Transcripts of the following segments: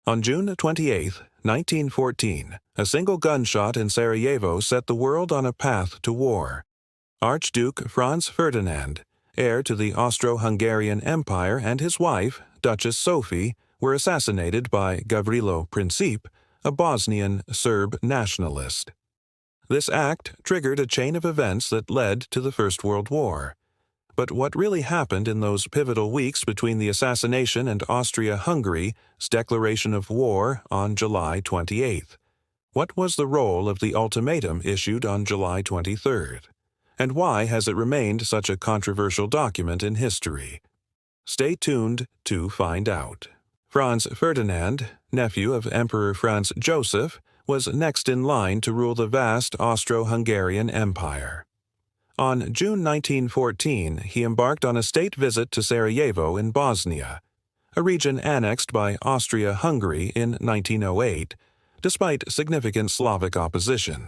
On June 28, 1914, a single gunshot in Sarajevo set the world on a path to war. Archduke Franz Ferdinand, heir to the Austro-Hungarian Empire, and his wife, Duchess Sophie, were assassinated by Gavrilo Princip, a Bosnian Serb nationalist. This act triggered a chain of events that led to the First World War. But what really happened in those pivotal weeks between the assassination and Austria-Hungary's declaration of war on July 28? What was the role of the ultimatum issued on July 23? And why has it remained such a controversial document in history? Stay tuned to find out. Franz Ferdinand, nephew of Emperor Franz Joseph, was next in line to rule the vast Austro-Hungarian Empire. On June 1914, he embarked on a state visit to Sarajevo in Bosnia, a region annexed by Austria-Hungary in 1908, despite significant Slavic opposition.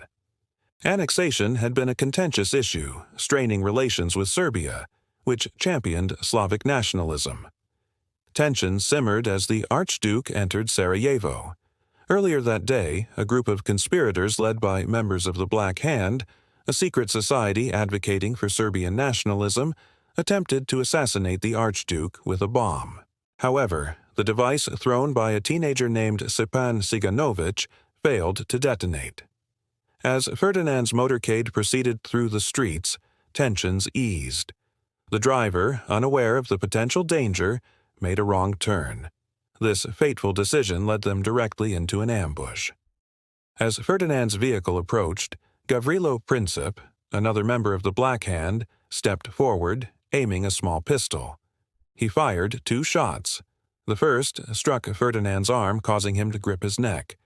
Annexation had been a contentious issue, straining relations with Serbia, which championed Slavic nationalism. Tensions simmered as the Archduke entered Sarajevo. Earlier that day, a group of conspirators led by members of the Black Hand, a secret society advocating for Serbian nationalism, attempted to assassinate the Archduke with a bomb. However, the device thrown by a teenager named Stepan Ciganovic failed to detonate. As Ferdinand's motorcade proceeded through the streets, tensions eased. The driver, unaware of the potential danger, made a wrong turn. This fateful decision led them directly into an ambush. As Ferdinand's vehicle approached, Gavrilo Princip, another member of the Black Hand, stepped forward, aiming a small pistol. He fired 2 shots. The first struck Ferdinand's arm, causing him to grip his neck.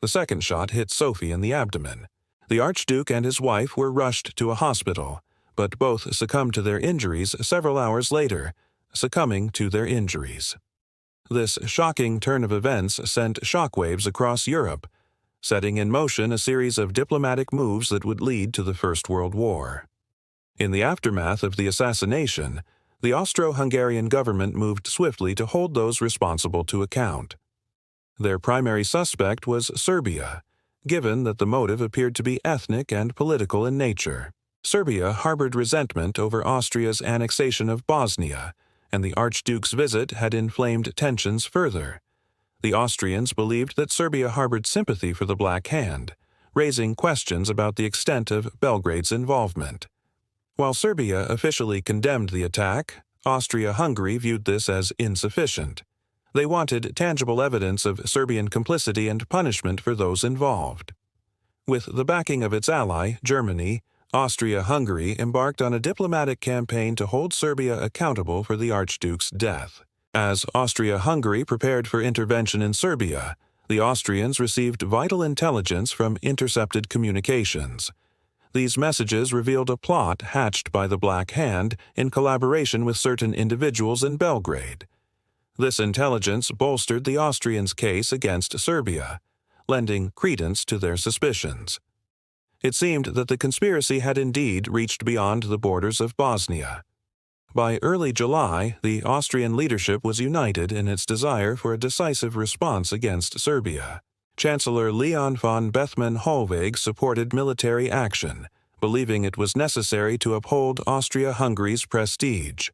The second shot hit Sophie in the abdomen. The Archduke and his wife were rushed to a hospital, but both succumbed to their injuries several hours later, succumbing to their injuries. This shocking turn of events sent shockwaves across Europe, setting in motion a series of diplomatic moves that would lead to the First World War. In the aftermath of the assassination, the Austro-Hungarian government moved swiftly to hold those responsible to account. Their primary suspect was Serbia, given that the motive appeared to be ethnic and political in nature. Serbia harbored resentment over Austria's annexation of Bosnia, and the Archduke's visit had inflamed tensions further. The Austrians believed that Serbia harbored sympathy for the Black Hand, raising questions about the extent of Belgrade's involvement. While Serbia officially condemned the attack, Austria-Hungary viewed this as insufficient. They wanted tangible evidence of Serbian complicity and punishment for those involved. With the backing of its ally, Germany, Austria-Hungary embarked on a diplomatic campaign to hold Serbia accountable for the Archduke's death. As Austria-Hungary prepared for intervention in Serbia, the Austrians received vital intelligence from intercepted communications. These messages revealed a plot hatched by the Black Hand in collaboration with certain individuals in Belgrade. This intelligence bolstered the Austrians' case against Serbia, lending credence to their suspicions. It seemed that the conspiracy had indeed reached beyond the borders of Bosnia. By early July, the Austrian leadership was united in its desire for a decisive response against Serbia. Chancellor Leon von Bethmann-Hollweg supported military action, believing it was necessary to uphold Austria-Hungary's prestige.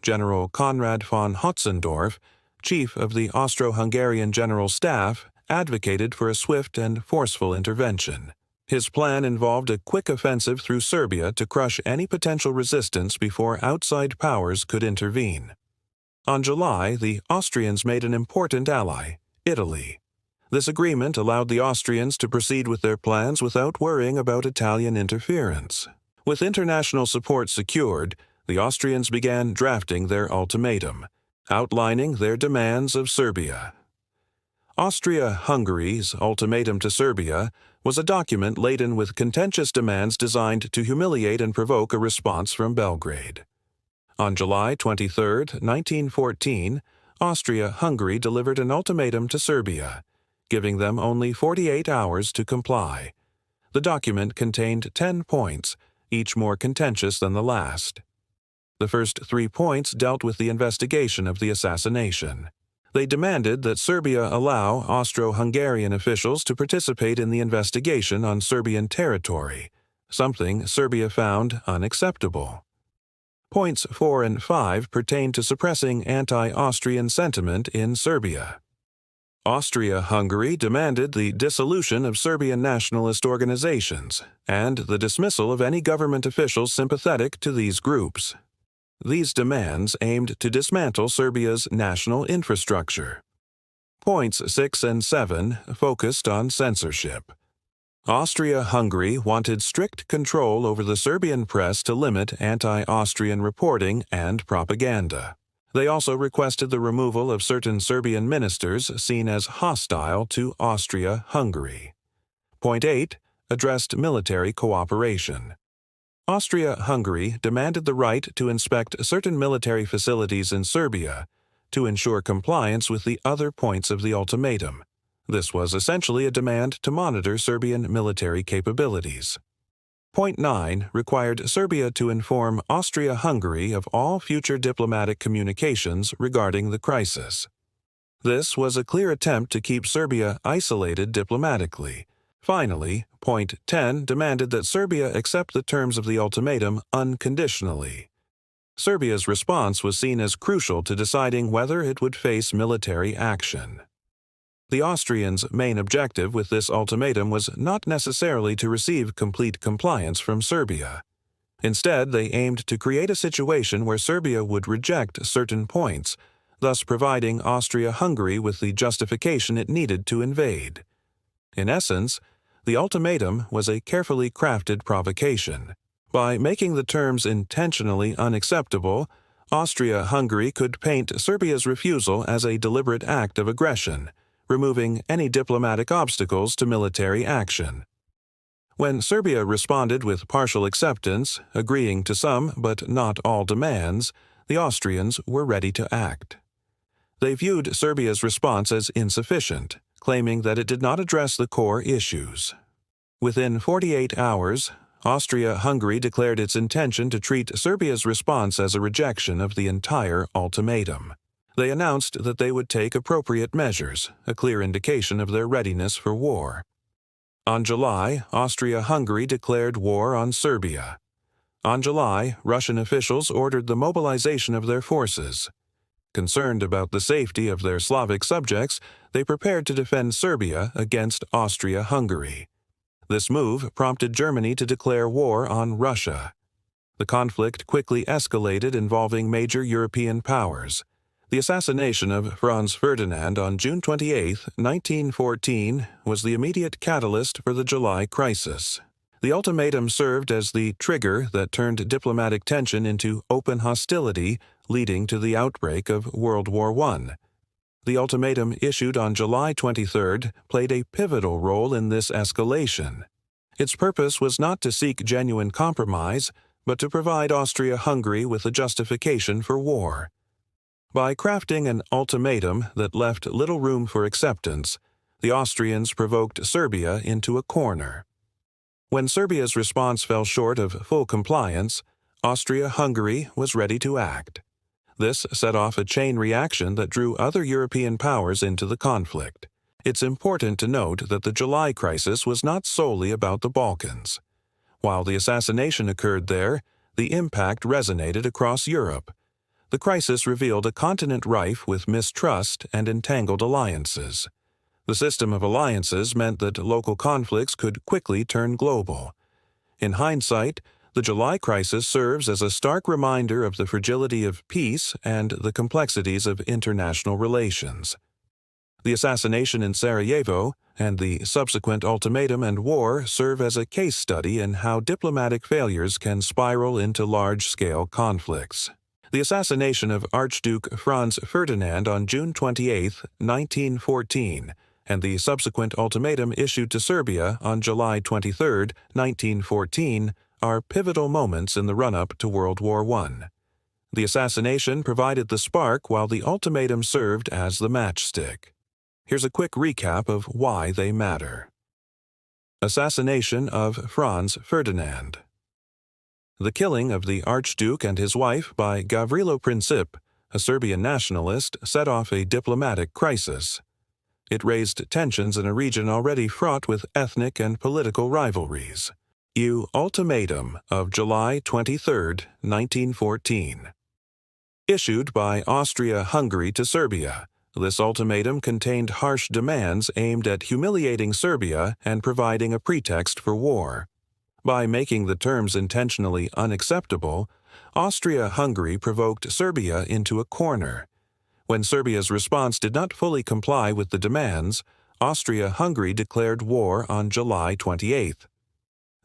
General Konrad von Hotzendorf, chief of the Austro-Hungarian General Staff, advocated for a swift and forceful intervention. His plan involved a quick offensive through Serbia to crush any potential resistance before outside powers could intervene. On July, the Austrians made an important ally, Italy. This agreement allowed the Austrians to proceed with their plans without worrying about Italian interference. With international support secured, the Austrians began drafting their ultimatum, outlining their demands of Serbia. Austria-Hungary's ultimatum to Serbia was a document laden with contentious demands designed to humiliate and provoke a response from Belgrade. On July 23, 1914, Austria-Hungary delivered an ultimatum to Serbia, giving them only 48 hours to comply. The document contained 10 points, each more contentious than the last. The first 3 points dealt with the investigation of the assassination. They demanded that Serbia allow Austro-Hungarian officials to participate in the investigation on Serbian territory, something Serbia found unacceptable. Points 4 and 5 pertain to suppressing anti-Austrian sentiment in Serbia. Austria-Hungary demanded the dissolution of Serbian nationalist organizations and the dismissal of any government officials sympathetic to these groups. These demands aimed to dismantle Serbia's national infrastructure. Points 6 and 7 focused on censorship. Austria-Hungary wanted strict control over the Serbian press to limit anti-Austrian reporting and propaganda. They also requested the removal of certain Serbian ministers seen as hostile to Austria-Hungary. Point 8 addressed military cooperation. Austria-Hungary demanded the right to inspect certain military facilities in Serbia to ensure compliance with the other points of the ultimatum. This was essentially a demand to monitor Serbian military capabilities. Point 9 required Serbia to inform Austria-Hungary of all future diplomatic communications regarding the crisis. This was a clear attempt to keep Serbia isolated diplomatically. Finally, Point 10 demanded that Serbia accept the terms of the ultimatum unconditionally. Serbia's response was seen as crucial to deciding whether it would face military action. The Austrians' main objective with this ultimatum was not necessarily to receive complete compliance from Serbia. Instead, they aimed to create a situation where Serbia would reject certain points, thus providing Austria-Hungary with the justification it needed to invade. In essence, the ultimatum was a carefully crafted provocation. By making the terms intentionally unacceptable, Austria-Hungary could paint Serbia's refusal as a deliberate act of aggression, removing any diplomatic obstacles to military action. When Serbia responded with partial acceptance, agreeing to some but not all demands, the Austrians were ready to act. They viewed Serbia's response as insufficient, claiming that it did not address the core issues. Within 48 hours, Austria-Hungary declared its intention to treat Serbia's response as a rejection of the entire ultimatum. They announced that they would take appropriate measures, a clear indication of their readiness for war. On July, Austria-Hungary declared war on Serbia. On July, Russian officials ordered the mobilization of their forces. Concerned about the safety of their Slavic subjects, they prepared to defend Serbia against Austria-Hungary. This move prompted Germany to declare war on Russia. The conflict quickly escalated, involving major European powers. The assassination of Franz Ferdinand on June 28, 1914, was the immediate catalyst for the July crisis. The ultimatum served as the trigger that turned diplomatic tension into open hostility, leading to the outbreak of World War I. The ultimatum issued on July 23 played a pivotal role in this escalation. Its purpose was not to seek genuine compromise, but to provide Austria-Hungary with a justification for war. By crafting an ultimatum that left little room for acceptance, the Austrians provoked Serbia into a corner. When Serbia's response fell short of full compliance, Austria-Hungary was ready to act. This set off a chain reaction that drew other European powers into the conflict. It's important to note that the July crisis was not solely about the Balkans. While the assassination occurred there, the impact resonated across Europe. The crisis revealed a continent rife with mistrust and entangled alliances. The system of alliances meant that local conflicts could quickly turn global. In hindsight, the July crisis serves as a stark reminder of the fragility of peace and the complexities of international relations. The assassination in Sarajevo and the subsequent ultimatum and war serve as a case study in how diplomatic failures can spiral into large-scale conflicts. The assassination of Archduke Franz Ferdinand on June 28, 1914, and the subsequent ultimatum issued to Serbia on July 23, 1914, are pivotal moments in the run-up to World War I. The assassination provided the spark while the ultimatum served as the matchstick. Here's a quick recap of why they matter. Assassination of Franz Ferdinand. The killing of the Archduke and his wife by Gavrilo Princip, a Serbian nationalist, set off a diplomatic crisis. It raised tensions in a region already fraught with ethnic and political rivalries. Ultimatum of July 23, 1914. Issued by Austria-Hungary to Serbia, this ultimatum contained harsh demands aimed at humiliating Serbia and providing a pretext for war. By making the terms intentionally unacceptable, Austria-Hungary provoked Serbia into a corner. When Serbia's response did not fully comply with the demands, Austria-Hungary declared war on July 28.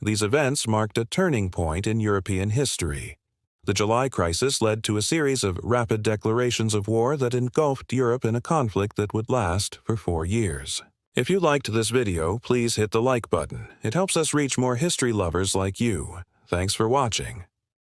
These events marked a turning point in European history. The July crisis led to a series of rapid declarations of war that engulfed Europe in a conflict that would last for 4 years. If you liked this video, please hit the like button. It helps us reach more history lovers like you. Thanks for watching.